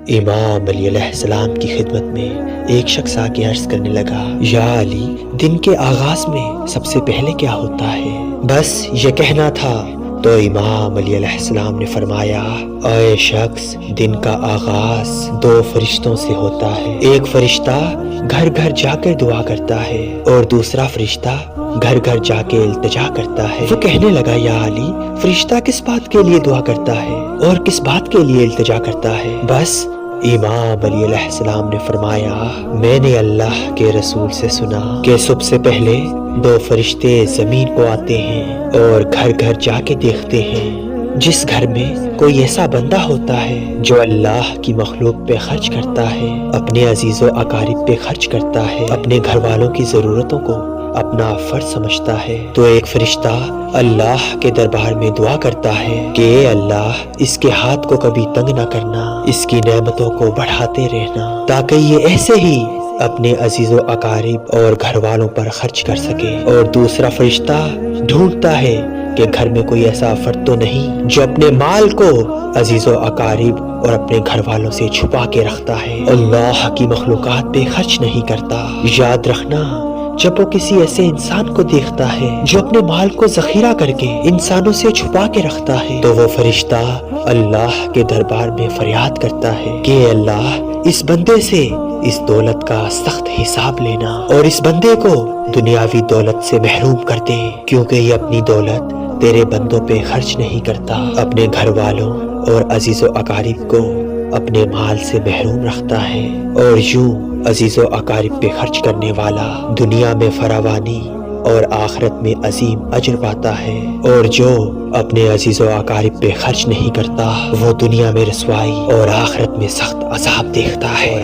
امام علی علیہ السلام کی خدمت میں ایک شخص آ کے عرض کرنے لگا، یا علی، دن کے آغاز میں سب سے پہلے کیا ہوتا ہے؟ بس یہ کہنا تھا۔ تو امام علی علیہ السلام نے فرمایا، اے شخص، دن کا آغاز دو فرشتوں سے ہوتا ہے۔ ایک فرشتہ گھر گھر جا کر دعا کرتا ہے اور دوسرا فرشتہ گھر گھر جا کے التجا کرتا ہے۔ وہ کہنے لگا، یا علی، فرشتہ کس بات کے لیے دعا کرتا ہے اور کس بات کے لیے التجا کرتا ہے؟ بس امام علی علیہ السلام نے فرمایا، میں نے اللہ کے رسول سے سنا کہ سب سے پہلے دو فرشتے زمین کو آتے ہیں اور گھر گھر جا کے دیکھتے ہیں جس گھر میں کوئی ایسا بندہ ہوتا ہے جو اللہ کی مخلوق پہ خرچ کرتا ہے، اپنے عزیز و اقارب پہ خرچ کرتا ہے، اپنے گھر والوں کی ضرورتوں کو اپنا فرض سمجھتا ہے، تو ایک فرشتہ اللہ کے دربار میں دعا کرتا ہے کہ اے اللہ، اس کے ہاتھ کو کبھی تنگ نہ کرنا، اس کی نعمتوں کو بڑھاتے رہنا تاکہ یہ ایسے ہی اپنے عزیز و اقارب اور گھر والوں پر خرچ کر سکے۔ اور دوسرا فرشتہ ڈھونڈتا ہے کہ گھر میں کوئی ایسا فرد تو نہیں جو اپنے مال کو عزیز و اقارب اور اپنے گھر والوں سے چھپا کے رکھتا ہے، اللہ کی مخلوقات پہ خرچ نہیں کرتا۔ یاد رکھنا، جب وہ کسی ایسے انسان کو دیکھتا ہے جو اپنے مال کو ذخیرہ کر کے انسانوں سے چھپا کے رکھتا ہے، تو وہ فرشتہ اللہ کے دربار میں فریاد کرتا ہے کہ اے اللہ، اس بندے سے اس دولت کا سخت حساب لینا اور اس بندے کو دنیاوی دولت سے محروم کر دے، کیونکہ یہ اپنی دولت تیرے بندوں پہ خرچ نہیں کرتا، اپنے گھر والوں اور عزیز و اقارب کو اپنے مال سے محروم رکھتا ہے، اور یوں عزیز و اقارب پہ خرچ کرنے والا دنیا میں فراوانی اور آخرت میں عظیم اجر پاتا ہے، اور جو اپنے عزیز و اقارب پہ خرچ نہیں کرتا وہ دنیا میں رسوائی اور آخرت میں سخت عذاب دیکھتا ہے۔